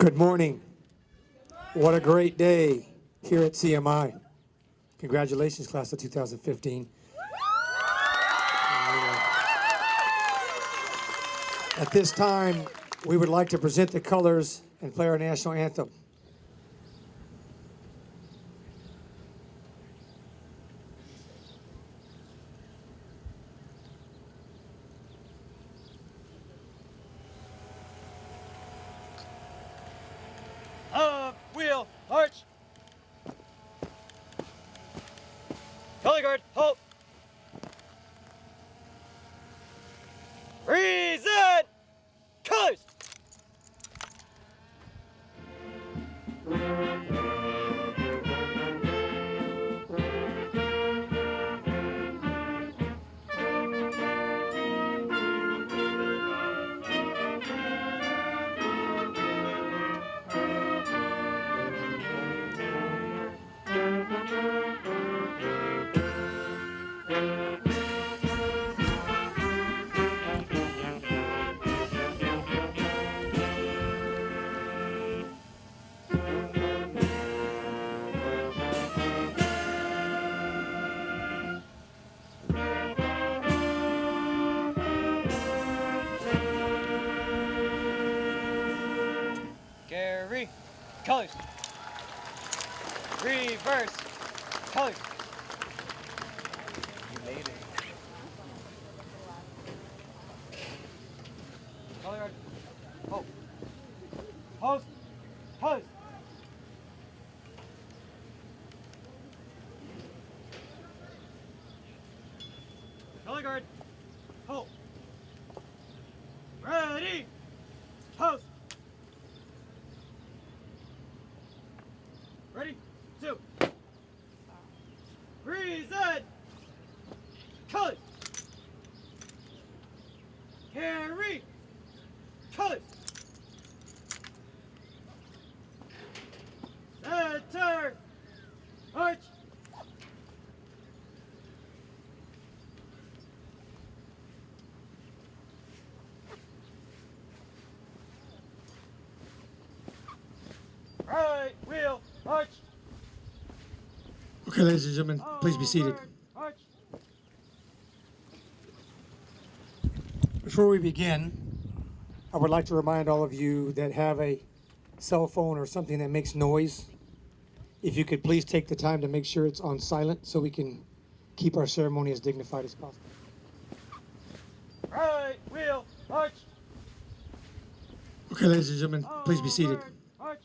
Good morning. What a great day here at CMI. Congratulations, class of 2015. At this time, we would like to present the colors and play our national anthem. Wheel, march! Color guard, halt! Reason! Colors! Gary, colors. Reverse, colors. You made it. Color guard, halt. Post, post. Color guard, halt. Ready, post. Ready, two. Reason. Colors. Carry. Colors. Center. March. Right wheel, march. Okay, ladies and gentlemen, please be seated. March. Before we begin, I would like to remind all of you that have a cell phone or something that makes noise, if you could please take the time to make sure it's on silent so we can keep our ceremony as dignified as possible. Right wheel, march. Okay, ladies and gentlemen, please be seated. March.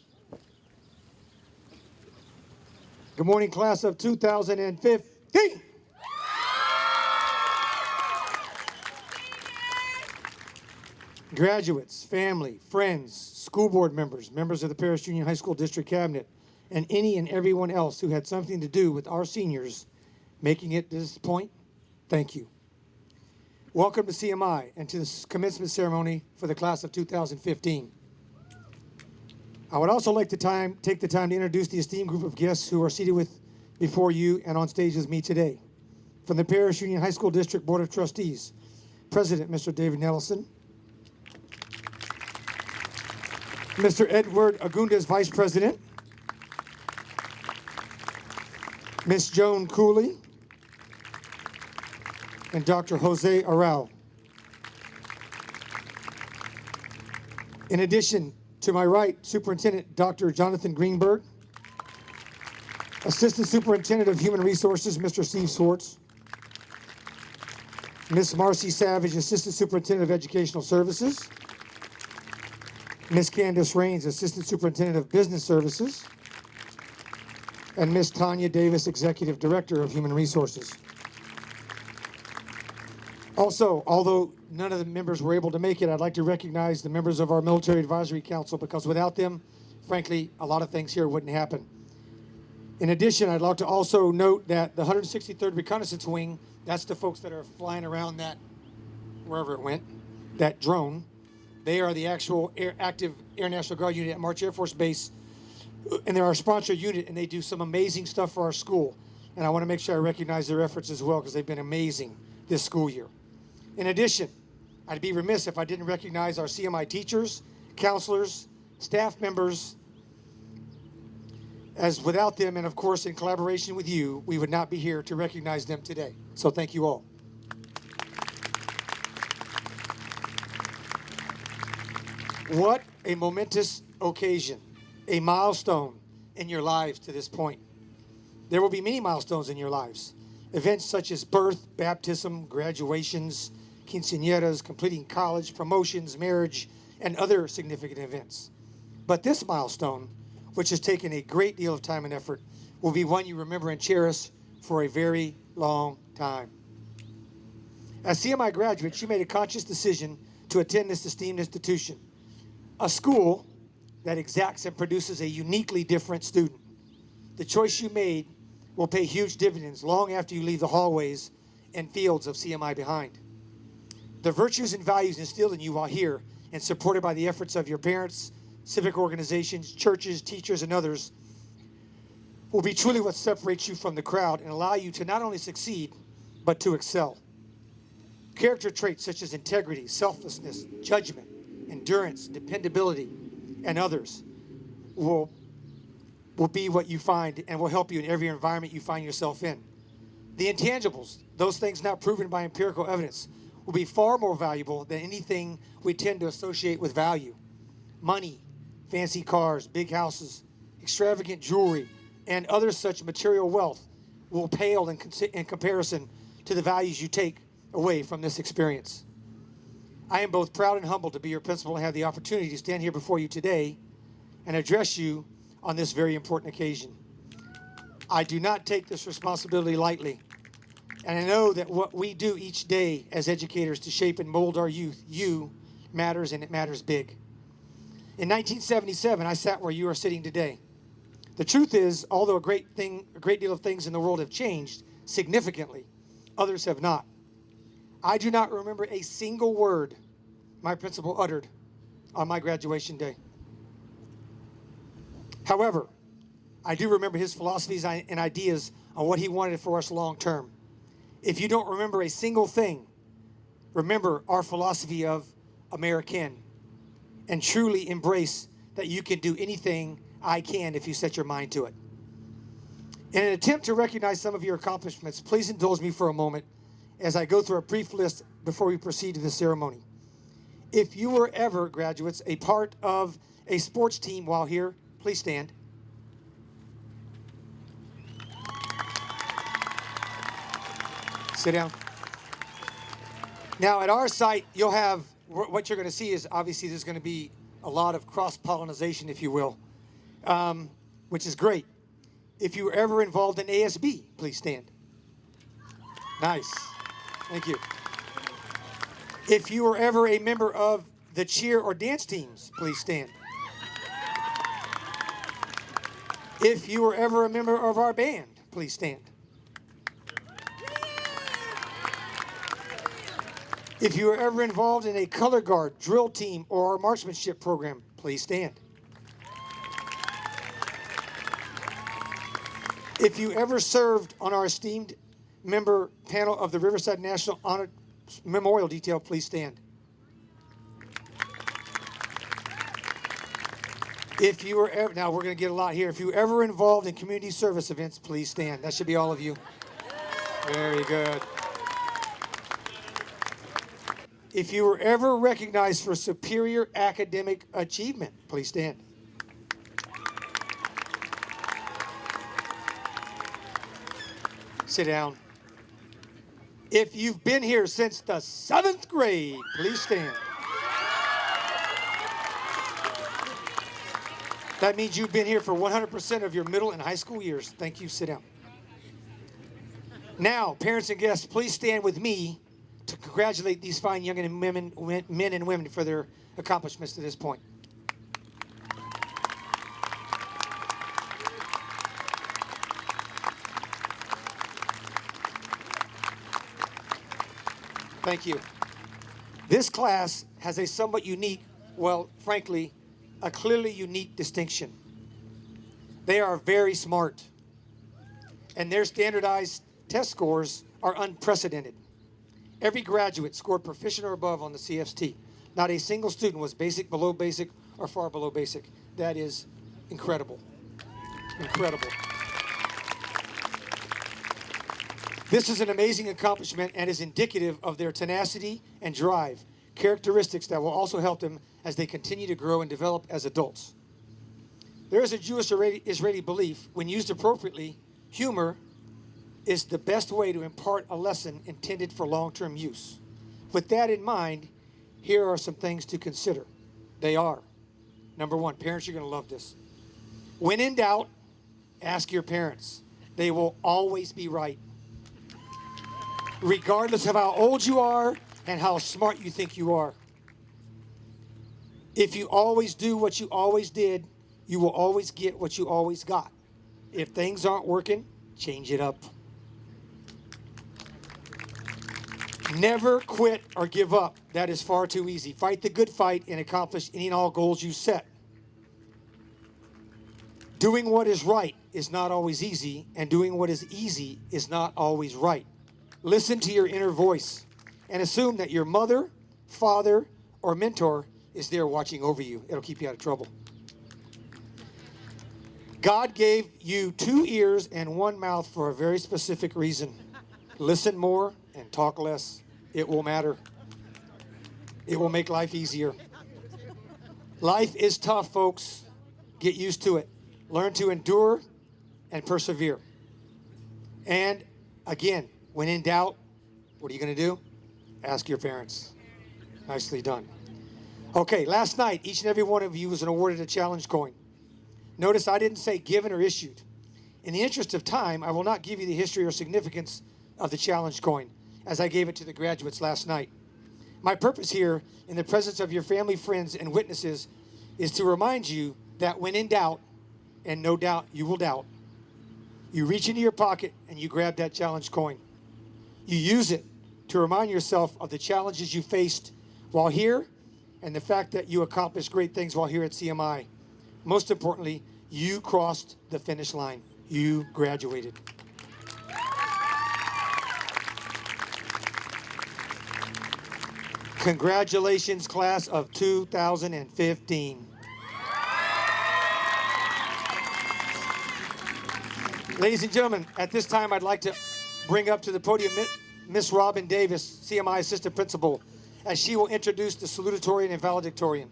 Good morning, class of 2015. Graduates, family, friends, school board members, members of the Paris Union High School District Cabinet, and any and everyone else who had something to do with our seniors making it to this point, thank you. Welcome to CMI and to this commencement ceremony for the class of 2015. I would also like to take the time to introduce the esteemed group of guests who are seated before you and on stage with me today. From the Paris Union High School District Board of Trustees, President Mr. David Nelson, Mr. Edward Agundes, Vice President, Ms. Joan Cooley, and Dr. Jose Arau. In addition, to my right, Superintendent Dr. Jonathan Greenberg, Assistant Superintendent of Human Resources, Mr. Steve Swartz, Ms. Marcy Savage, Assistant Superintendent of Educational Services, Ms. Candace Raines, Assistant Superintendent of Business Services, and Ms. Tanya Davis, Executive Director of Human Resources. Also, although none of the members were able to make it, I'd like to recognize the members of our Military Advisory Council because without them, frankly, a lot of things here wouldn't happen. In addition, I'd like to also note that the 163rd Reconnaissance Wing, that's the folks that are flying around that, wherever it went, that drone. They are the actual active Air National Guard unit at March Air Force Base, and they're our sponsor unit, and they do some amazing stuff for our school. And I want to make sure I recognize their efforts as well because they've been amazing this school year. In addition, I'd be remiss if I didn't recognize our CMI teachers, counselors, staff members, as without them, and of course in collaboration with you, we would not be here to recognize them today. So thank you all. What a momentous occasion, a milestone in your lives to this point. There will be many milestones in your lives. Events such as birth, baptism, graduations, quinceañeras, completing college, promotions, marriage, and other significant events. But this milestone, which has taken a great deal of time and effort, will be one you remember and cherish for a very long time. As CMI graduates, you made a conscious decision to attend this esteemed institution, a school that exacts and produces a uniquely different student. The choice you made will pay huge dividends long after you leave the hallways and fields of CMI behind. The virtues and values instilled in you while here and supported by the efforts of your parents, civic organizations, churches, teachers, and others will be truly what separates you from the crowd and allow you to not only succeed, but to excel. Character traits such as integrity, selflessness, judgment, endurance, dependability, and others will be what you find and will help you in every environment you find yourself in. The intangibles, those things not proven by empirical evidence, will be far more valuable than anything we tend to associate with value. Money, fancy cars, big houses, extravagant jewelry, and other such material wealth will pale in comparison to the values you take away from this experience. I am both proud and humbled to be your principal and have the opportunity to stand here before you today and address you on this very important occasion. I do not take this responsibility lightly, and I know that what we do each day as educators to shape and mold our youth, matters, and it matters big. In 1977, I sat where you are sitting today. The truth is, although a great deal of things in the world have changed significantly, others have not. I do not remember a single word my principal uttered on my graduation day. However, I do remember his philosophies and ideas on what he wanted for us long term. If you don't remember a single thing, remember our philosophy of American and truly embrace that you can do anything I can if you set your mind to it. In an attempt to recognize some of your accomplishments, please indulge me for a moment as I go through a brief list before we proceed to the ceremony. If you were ever, graduates, a part of a sports team while here, please stand. Sit down. Now at our site, you'll have, what you're going to see is obviously there's going to be a lot of cross-pollination, if you will, which is great. If you were ever involved in ASB, please stand. Nice. Thank you. If you were ever a member of the cheer or dance teams, please stand. If you were ever a member of our band, please stand. If you were ever involved in a color guard, drill team, or our marksmanship program, please stand. If you ever served on our esteemed member panel of the Riverside National Honor Memorial Detail, please stand. If you were ever, now we're going to get a lot here. If you were ever involved in community service events, please stand. That should be all of you. Very good. If you were ever recognized for superior academic achievement, please stand. Sit down. If you've been here since the 7th grade, please stand. That means you've been here for 100% of your middle and high school years. Thank you. Sit down. Now, parents and guests, please stand with me to congratulate these fine young men and women for their accomplishments to this point. Thank you. This class has a somewhat unique, well, frankly, a clearly unique distinction. They are very smart, and their standardized test scores are unprecedented. Every graduate scored proficient or above on the CFT. Not a single student was basic, below basic, are far below basic. That is incredible. Incredible. This is an amazing accomplishment and is indicative of their tenacity and drive, characteristics that will also help them as they continue to grow and develop as adults. There is a Jewish Israeli belief, when used appropriately, humor is the best way to impart a lesson intended for long-term use. With that in mind, here are some things to consider. They are, number one, parents, you're going to love this. When in doubt, ask your parents. They will always be right, regardless of how old you are and how smart you think you are. If you always do what you always did, you will always get what you always got. If things aren't working, change it up. Never quit or give up. That is far too easy. Fight the good fight and accomplish any and all goals you set. Doing what is right is not always easy, and doing what is easy is not always right. Listen to your inner voice and assume that your mother, father, or mentor is there watching over you. It'll keep you out of trouble. God gave you 2 ears and 1 mouth for a very specific reason. Listen more and talk less. It will matter. It will make life easier. Life is tough, folks. Get used to it. Learn to endure and persevere. And again, when in doubt, what are you going to do? Ask your parents. Nicely done. Okay, last night, each and every one of you was awarded a challenge coin. Notice I didn't say given or issued. In the interest of time, I will not give you the history or significance of the challenge coin, as I gave it to the graduates last night. My purpose here, in the presence of your family, friends, and witnesses, is to remind you that when in doubt, and no doubt you will doubt, you reach into your pocket and you grab that challenge coin. You use it to remind yourself of the challenges you faced while here and the fact that you accomplished great things while here at CMI. Most importantly, you crossed the finish line. You graduated. Congratulations, class of 2015. Ladies and gentlemen, at this time, I'd like to bring up to the podium Miss Robin Davis, CMI Assistant Principal, as she will introduce the Salutatorian and Valedictorian.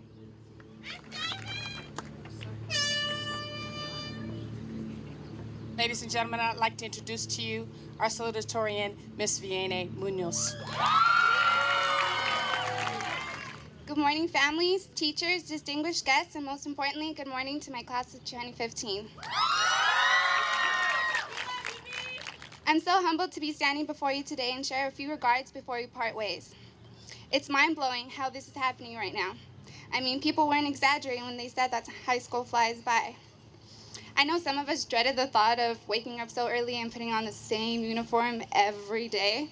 Ladies and gentlemen, I'd like to introduce to you our Salutatorian, Miss VIANNEY MUNOZ. Good morning, families, teachers, distinguished guests, and most importantly, good morning to my class of 2015. I'm so humbled to be standing before you today and share a few regards before we part ways. It's mind-blowing how this is happening right now. I mean, people weren't exaggerating when they said that high school flies by. I know some of us dreaded the thought of waking up so early and putting on the same uniform every day,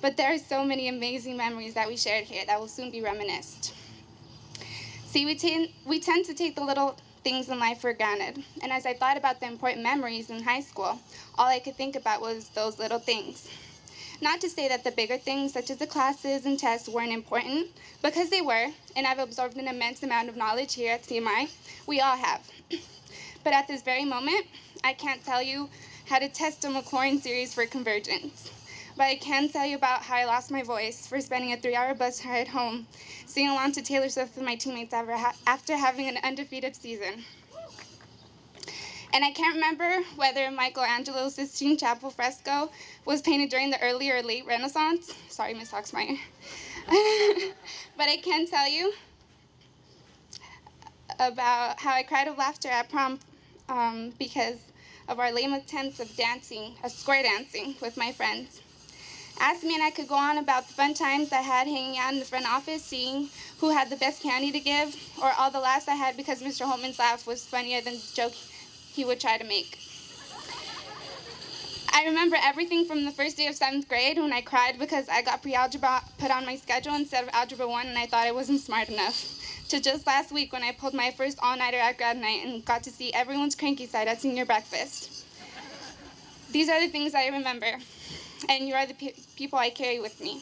but there are so many amazing memories that we shared here that will soon be reminisced. See, we tend to take the little things in life for granted, and as I thought about the important memories in high school, all I could think about was those little things. Not to say that the bigger things, such as the classes and tests, weren't important, because they were, and I've absorbed an immense amount of knowledge here at CMI. We all have. But at this very moment, I can't tell you how to test a McLaurin series for convergence. But I can tell you about how I lost my voice for spending a 3-hour bus ride home, singing along to Taylor Swift with my teammates after having an undefeated season. And I can't remember whether Michelangelo's Sistine Chapel fresco was painted during the early or late Renaissance. Sorry, Miss Hoxmeyer. But I can tell you about how I cried of laughter at prom because of our lame attempts of dancing, square dancing with my friends. Ask me and I could go on about the fun times I had hanging out in the front office, seeing who had the best candy to give, or all the laughs I had because Mr. Holman's laugh was funnier than the joke he would try to make. I remember everything from the first day of 7th grade when I cried because I got pre-algebra put on my schedule instead of Algebra 1 and I thought I wasn't smart enough, to just last week when I pulled my first all-nighter at grad night and got to see everyone's cranky side at senior breakfast. These are the things I remember, and you are the people I carry with me.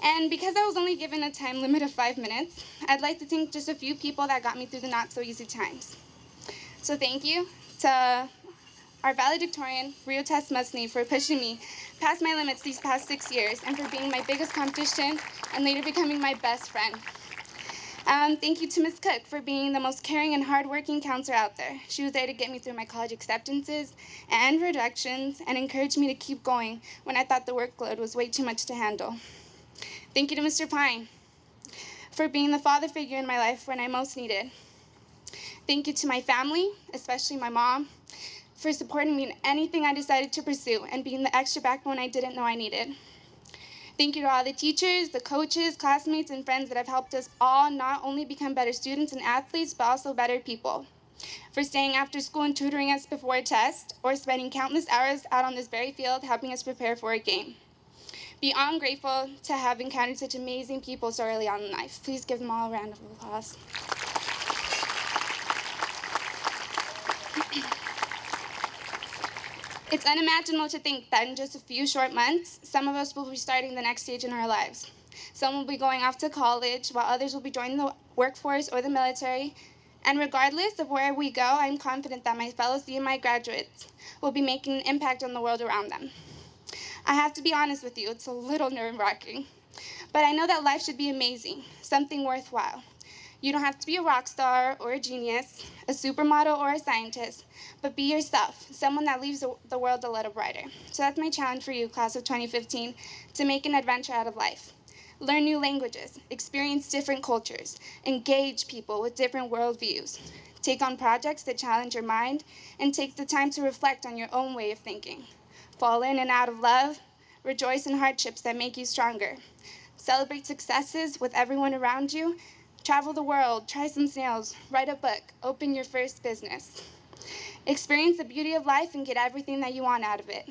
And because I was only given a time limit of 5 minutes, I'd like to thank just a few people that got me through the not so easy times. So thank you to our valedictorian, TESS MUSNI, for pushing me past my limits these past 6 years and for being my biggest competition and later becoming my best friend. Thank you to Ms. Cook for being the most caring and hardworking counselor out there. She was there to get me through my college acceptances and rejections and encouraged me to keep going when I thought the workload was way too much to handle. Thank you to Mr. Pine for being the father figure in my life when I most needed. Thank you to my family, especially my mom, for supporting me in anything I decided to pursue and being the extra backbone I didn't know I needed. Thank you to all the teachers, the coaches, classmates, and friends that have helped us all not only become better students and athletes, but also better people. For staying after school and tutoring us before a test, or spending countless hours out on this very field helping us prepare for a game. Beyond grateful to have encountered such amazing people so early on in life. Please give them all a round of applause. It's unimaginable to think that in just a few short months, some of us will be starting the next stage in our lives. Some will be going off to college, while others will be joining the workforce or the military. And regardless of where we go, I'm confident that my fellow CMI graduates will be making an impact on the world around them. I have to be honest with you, it's a little nerve-wracking. But I know that life should be amazing, something worthwhile. You don't have to be a rock star or a genius, a supermodel or a scientist, but be yourself, someone that leaves the world a little brighter. So that's my challenge for you, class of 2015, to make an adventure out of life. Learn new languages, experience different cultures, engage people with different worldviews, take on projects that challenge your mind, and take the time to reflect on your own way of thinking. Fall in and out of love, rejoice in hardships that make you stronger. Celebrate successes with everyone around you. Travel the world, try some snails, write a book, open your first business. Experience the beauty of life and get everything that you want out of it.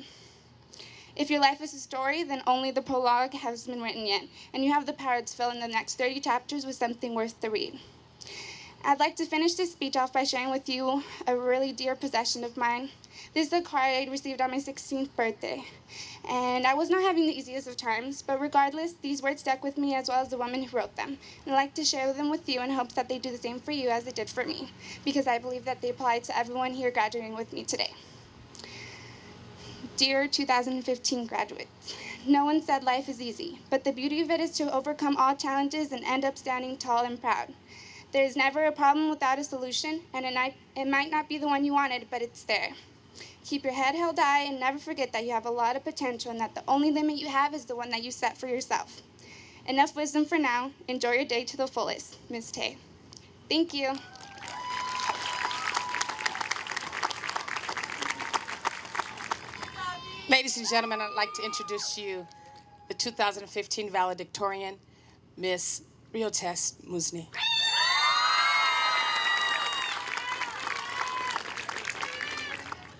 If your life is a story, then only the prologue has been written yet, and you have the power to fill in the next 30 chapters with something worth the read. I'd like to finish this speech off by sharing with you a really dear possession of mine. This is a card I received on my 16th birthday, and I was not having the easiest of times, but regardless, these words stuck with me as well as the woman who wrote them. And I'd like to share them with you in hopes that they do the same for you as they did for me, because I believe that they apply to everyone here graduating with me today. Dear 2015 graduates, no one said life is easy, but the beauty of it is to overcome all challenges and end up standing tall and proud. There is never a problem without a solution, and it might not be the one you wanted, but it's there. Keep your head held high and never forget that you have a lot of potential and that the only limit you have is the one that you set for yourself. Enough wisdom for now. Enjoy your day to the fullest. Ms. Tay. Thank you. Ladies and gentlemen, I'd like to introduce to you the 2015 valedictorian, Miss RHODES MUSNI.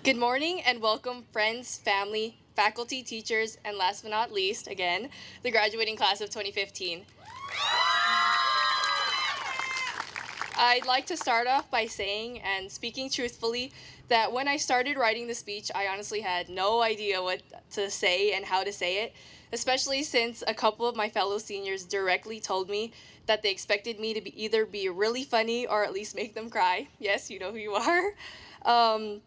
Good morning and welcome friends, family, faculty, teachers, and last but not least, again, the graduating class of 2015. I'd like to start off by saying and speaking truthfully that when I started writing the speech, I honestly had no idea what to say and how to say it, especially since a couple of my fellow seniors directly told me that they expected me to either be really funny or at least make them cry. Yes, you know who you are.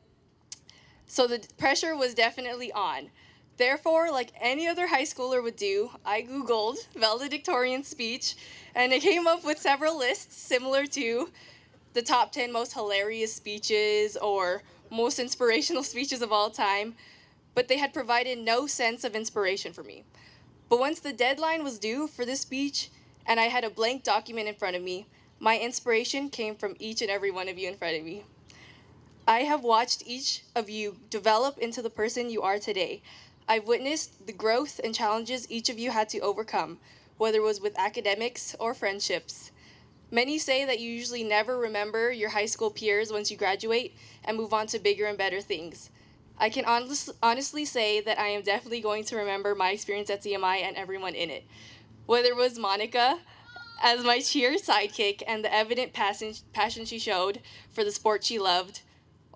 So the pressure was definitely on. Therefore, like any other high schooler would do, I Googled valedictorian speech, and it came up with several lists similar to the top 10 most hilarious speeches or most inspirational speeches of all time, but they had provided no sense of inspiration for me. But once the deadline was due for this speech, and I had a blank document in front of me, my inspiration came from each and every one of you in front of me. I have watched each of you develop into the person you are today. I've witnessed the growth and challenges each of you had to overcome, whether it was with academics or friendships. Many say that you usually never remember your high school peers once you graduate and move on to bigger and better things. I can honestly say that I am definitely going to remember my experience at CMI and everyone in it. Whether it was Monica as my cheer sidekick and the evident passion she showed for the sport she loved,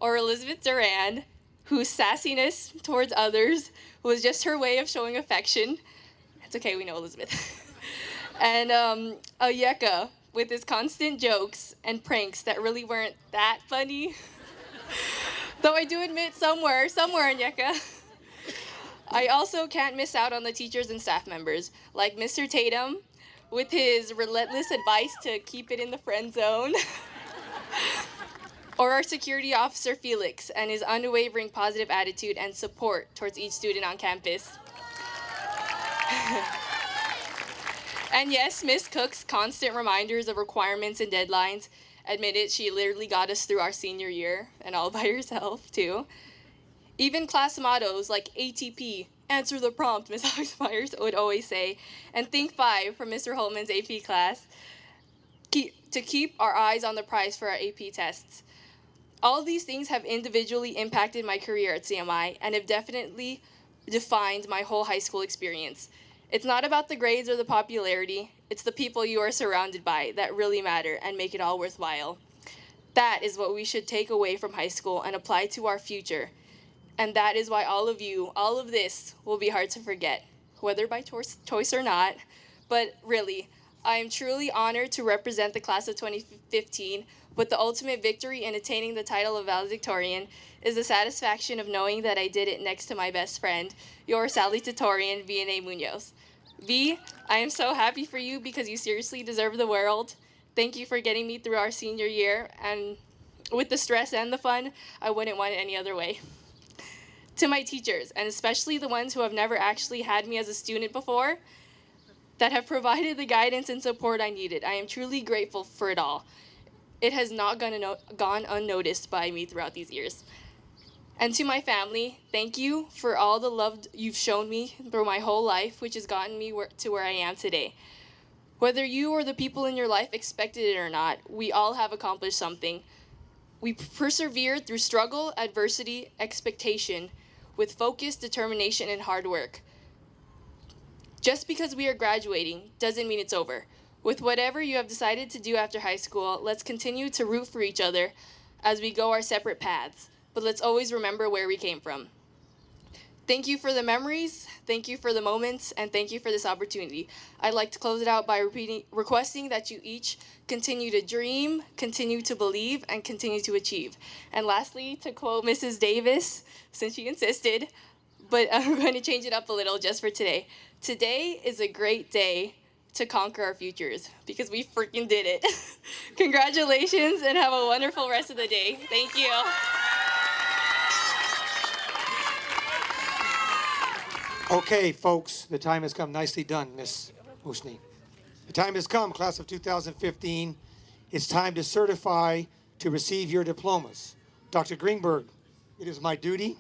or Elizabeth Duran, whose sassiness towards others was just her way of showing affection. It's okay, we know Elizabeth. and a Yeka with his constant jokes and pranks that really weren't that funny. Though I do admit somewhere in Yeka. I also can't miss out on the teachers and staff members, like Mr. Tatum, with his relentless advice to keep it in the friend zone. Or our security officer, Felix, and his unwavering positive attitude and support towards each student on campus. And yes, Miss Cook's constant reminders of requirements and deadlines. Admit it, she literally got us through our senior year, and all by herself, too. Even class mottos like ATP, answer the prompt, Ms. Oxmyers would always say, and Think 5 from Mr. Holman's AP class, to keep our eyes on the prize for our AP tests. All these things have individually impacted my career at CMI and have definitely defined my whole high school experience. It's not about the grades or the popularity, it's the people you are surrounded by that really matter and make it all worthwhile. That is what we should take away from high school and apply to our future. And that is why all of this will be hard to forget, whether by choice or not. But really, I am truly honored to represent the class of 2015, but the ultimate victory in attaining the title of Valedictorian is the satisfaction of knowing that I did it next to my best friend, your Salutatorian, VIANNEY MUNOZ. V, I am so happy for you because you seriously deserve the world. Thank you for getting me through our senior year, and with the stress and the fun, I wouldn't want it any other way. To my teachers, and especially the ones who have never actually had me as a student before, that have provided the guidance and support I needed, I am truly grateful for it all. It has not gone unnoticed by me throughout these years. And to my family, thank you for all the love you've shown me through my whole life, which has gotten me to where I am today. Whether you or the people in your life expected it or not, we all have accomplished something. We persevered through struggle, adversity, expectation, with focus, determination, and hard work. Just because we are graduating doesn't mean it's over. With whatever you have decided to do after high school, let's continue to root for each other as we go our separate paths. But let's always remember where we came from. Thank you for the memories, thank you for the moments, and thank you for this opportunity. I'd like to close it out by requesting that you each continue to dream, continue to believe, and continue to achieve. And lastly, to quote Mrs. Davis, since she insisted, but I'm going to change it up a little just for today. Today is a great day to conquer our futures, because we freaking did it. Congratulations, and have a wonderful rest of the day. Thank you. Okay, folks, the time has come. Nicely done, Miss MUSNI. The time has come, class of 2015. It's time to certify to receive your diplomas. Dr. Greenberg, it is my duty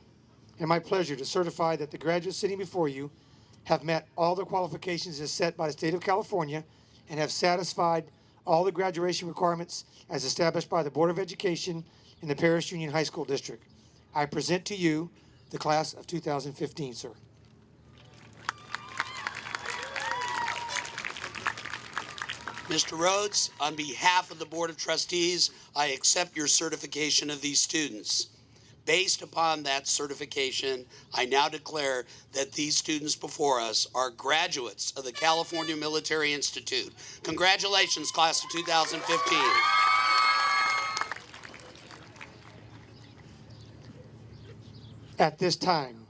and my pleasure to certify that the graduates sitting before you have met all the qualifications as set by the state of California and have satisfied all the graduation requirements as established by the Board of Education in the Paris Union High School District. I present to you the class of 2015, sir. Mr. Rhodes, on behalf of the Board of Trustees, I accept your certification of these students. Based upon that certification, I now declare that these students before us are graduates of the California Military Institute. Congratulations, class of 2015. At this time,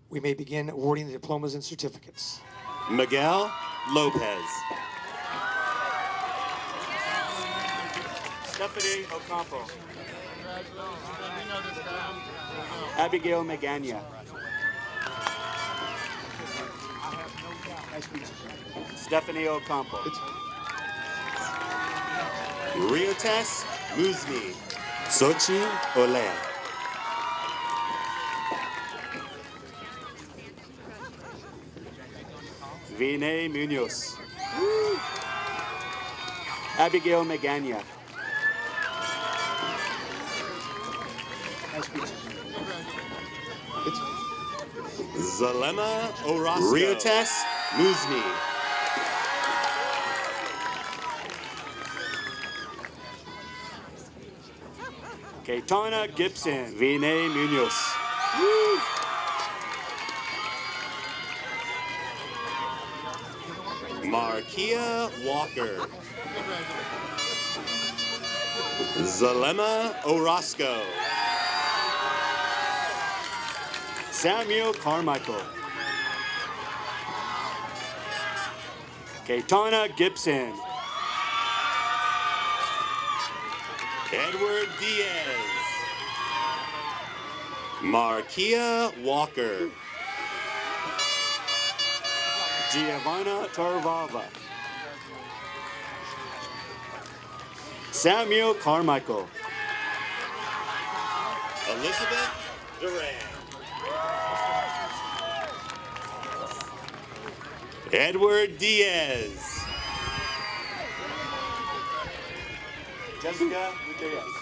we may begin awarding the diplomas and certificates. Miguel Lopez. Stephanie Ocampo. Abigail Magana. Stephanie Ocampo. Riotes MUSNI. Sochi Olea. Vianney Munoz. Abigail Magana. Zalema Orozco. Riotes MUSNI. Kaitana Gibson. Vianney Munoz. Markia Walker. Zalema Orozco. Samuel Carmichael. Kaitana Gibson. Edward Diaz. Markia Walker. Giovanna Tarvava. Samuel Carmichael. Elizabeth Duran. Edward Diaz. Jessica Gutierrez.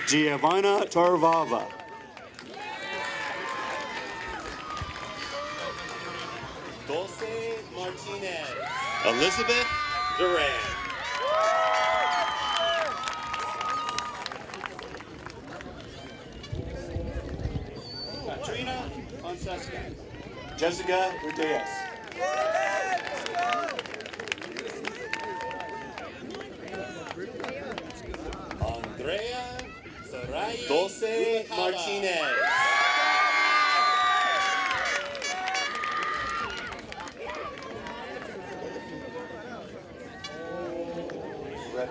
Giovanna Tarvava. Dulce Martinez. Elizabeth Duran. Katrina Fonseca. Jessica Gutierrez. Andrea Sarai. Dulce Martinez.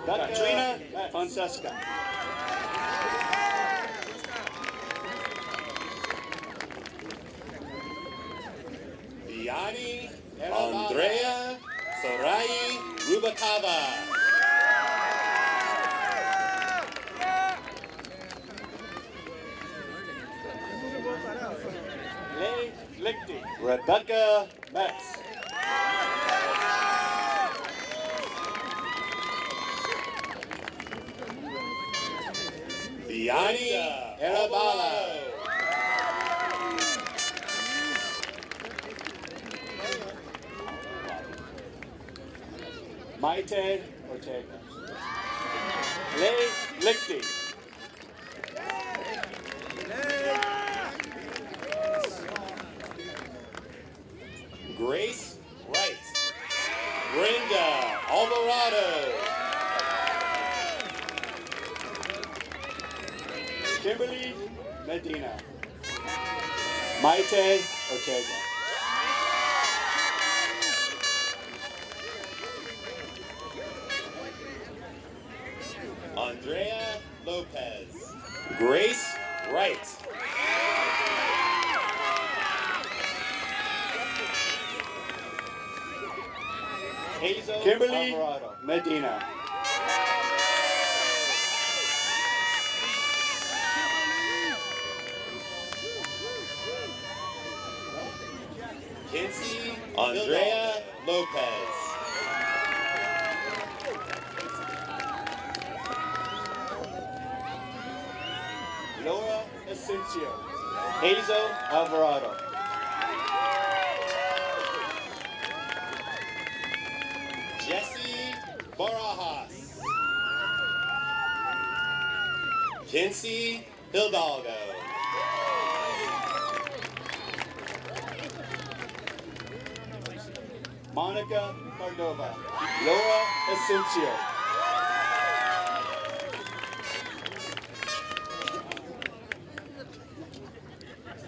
Katrina Fonseca. Vianney Andrea Sarai Rubacava. Lay Lichty. Rebecca Metz. Vianney Arabala. Maite Ortega. Lay Lichty. Grace Wright. Brenda Alvarado. Kimberly Medina. Maite Ortega. Andrea Lopez. Grace Wright. Hazel Kimberly Alvarado. Medina. Kinsey Andrea Lopez. Laura Asensio. Hazel Alvarado. Jesse Barajas. Kinsey Hidalgo. Monica Cordova. Laura Asensio.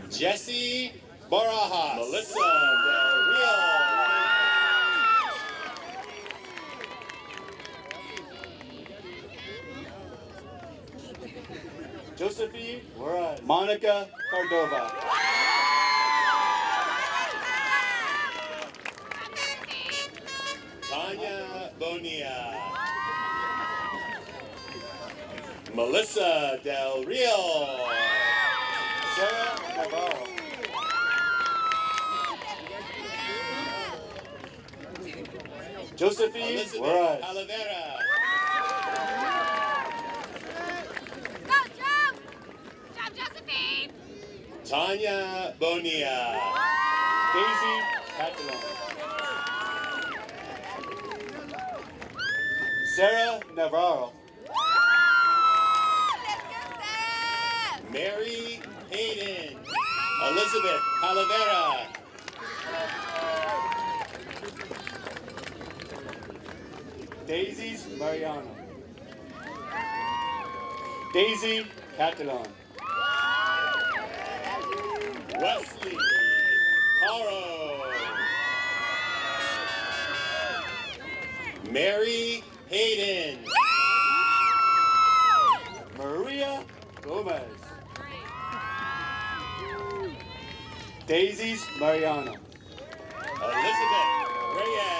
Jesse Barajas. Melissa Del Real. Josephine Juarez. Monica Cordova. Tanya Bonilla. Melissa Del Real. Sarah Navarro. Josephine Juarez. Talavera. Go, jump! Jump, Josephine! Tanya Bonilla. Daisy Catalan. Sarah Navarro. Let's go, Sam! Mary Hayden. Elizabeth Talavera. Daisy's Mariano. Daisy Catalan. Wesley Caro. Mary Hayden. Maria Gomez. Daisy's Mariano. Elizabeth Reyes.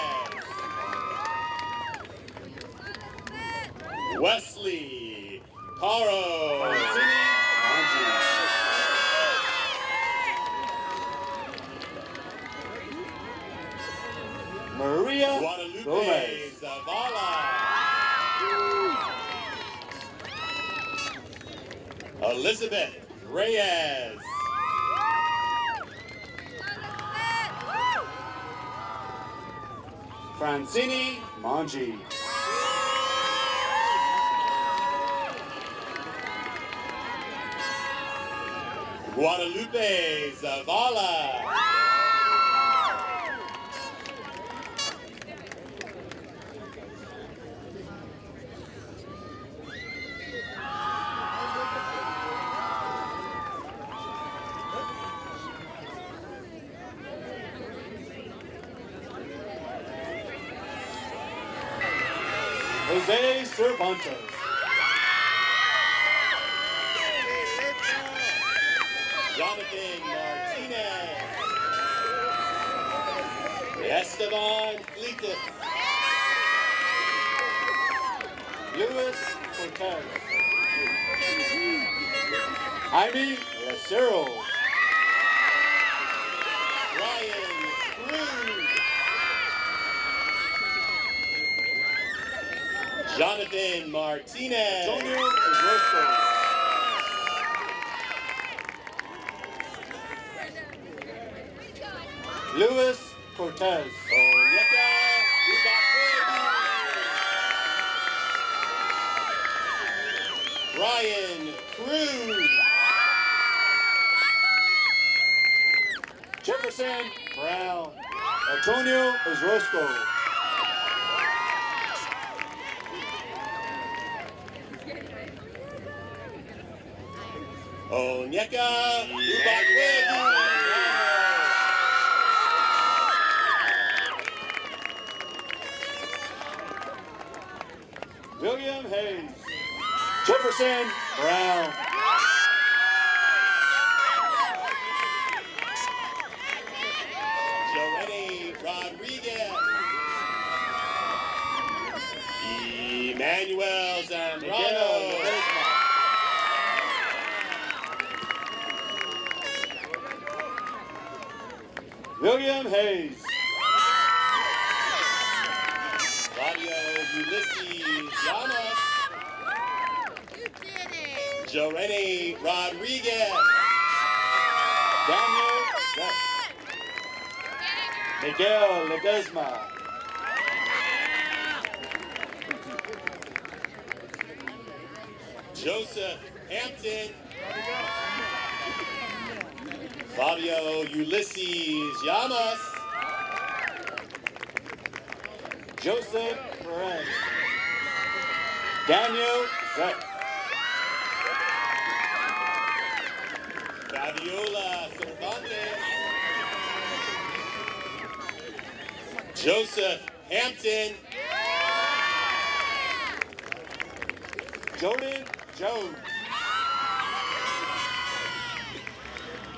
Wesley Caro. Maria Guadalupe Gomez. Zavala. Elizabeth Reyes. Francini Manji. Guadalupe Zavala. Jose Cervantes. Jonathan Martinez. Esteban Fleetus. Luis Cortez. Jaime Lucero. Ryan Cruz. Jonathan Martinez. Antonio Orozco. Luis Cortez. Onyeka Ubakwebu. Ryan Cruz. Jefferson Brown. Antonio Orozco. Onyeka Ubakwebu. William Hayes. Jefferson Brown. Joanny Rodriguez. Emmanuel Zambrano. William Hayes. Claudio Ulysses Llamas. Joanny Rodriguez. Daniel Zep. Miguel Ledesma. Joseph Hampton. Claudio Ulysses Llamas. Joseph Perez. Daniel Zep. Fabiola Cervantes. Joseph Hampton. Jordan Jones.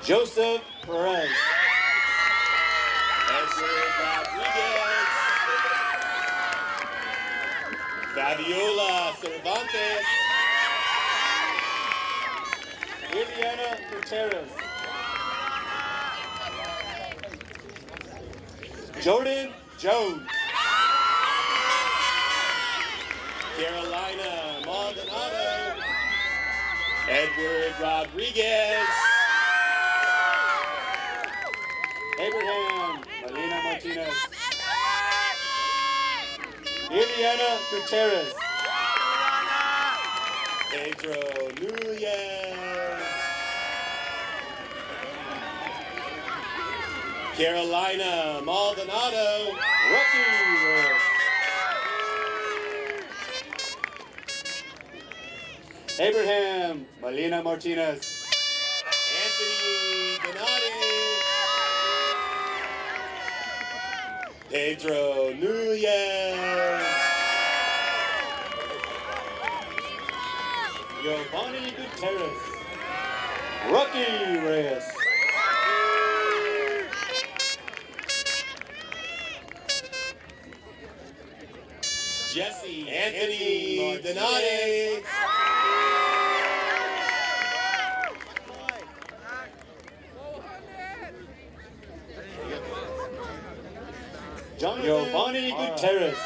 Joseph Perez. Edward Rodriguez. Fabiola Cervantes. Indiana Gutierrez. Jordan Jones. Carolina Maldonado. Edward Rodriguez. Abraham Molina Martinez. Indiana Gutierrez. Pedro Nunez. Carolina Maldonado. Rookie list. Abraham Molina Martinez. Anthony Donati. Pedro Núñez. Giovanni Gutierrez. Rocky Reyes. Jesse Anthony Donati. Giovanni Gutierrez.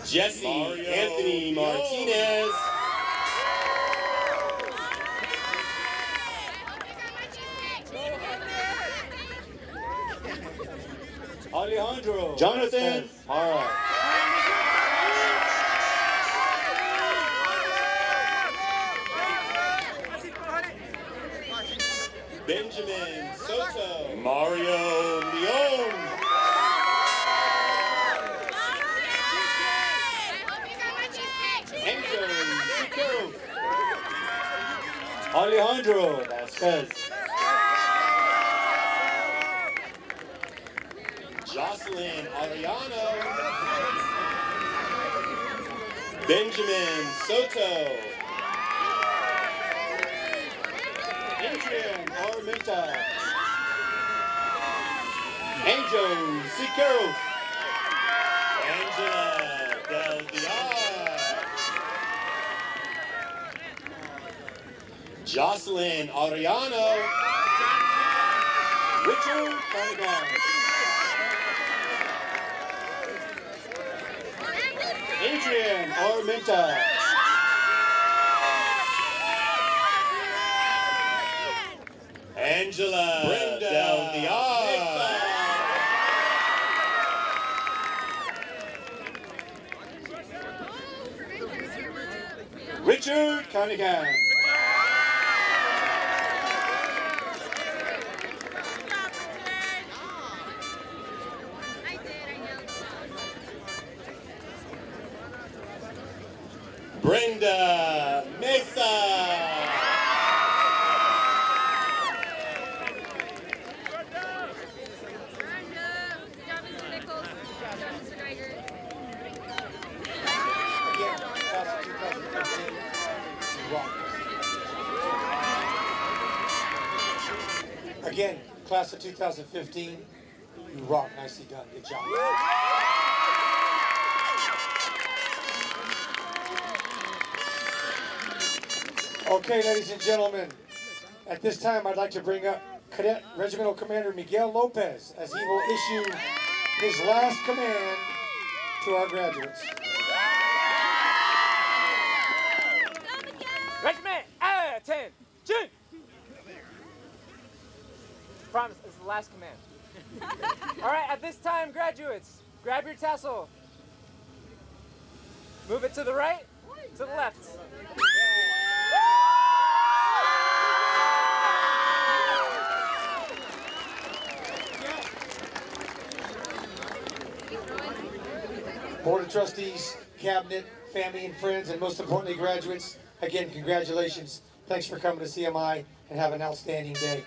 Jesse Anthony Martinez. Alejandro Jonathan Mara. Benjamin Soto. Mario Leon. Angel Siqueiro. Alejandro Vasquez. Jocelyn Ariano. Benjamin Soto. Adrian Armenta. Angel Siqueiro. Angela Del Villar. Jocelyn Ariano. Richard Carnegie. Adrian Armenta. Angela Brenda Del Villar. Richard Cunningham. Brenda Mesa. Again, class of 2015, you rock. Nicely done. Good job. Okay, ladies and gentlemen, at this time I'd like to bring up Cadet Regimental Commander Miguel Lopez as he will issue his last command to our graduates. Regiment, attention! Promise, this is the last command. All right, at this time, graduates, grab your tassel. Move it to the right, to the left. Board of Trustees, Cabinet, family and friends, and most importantly, graduates, again, congratulations. Thanks for coming to CMI and have an outstanding day.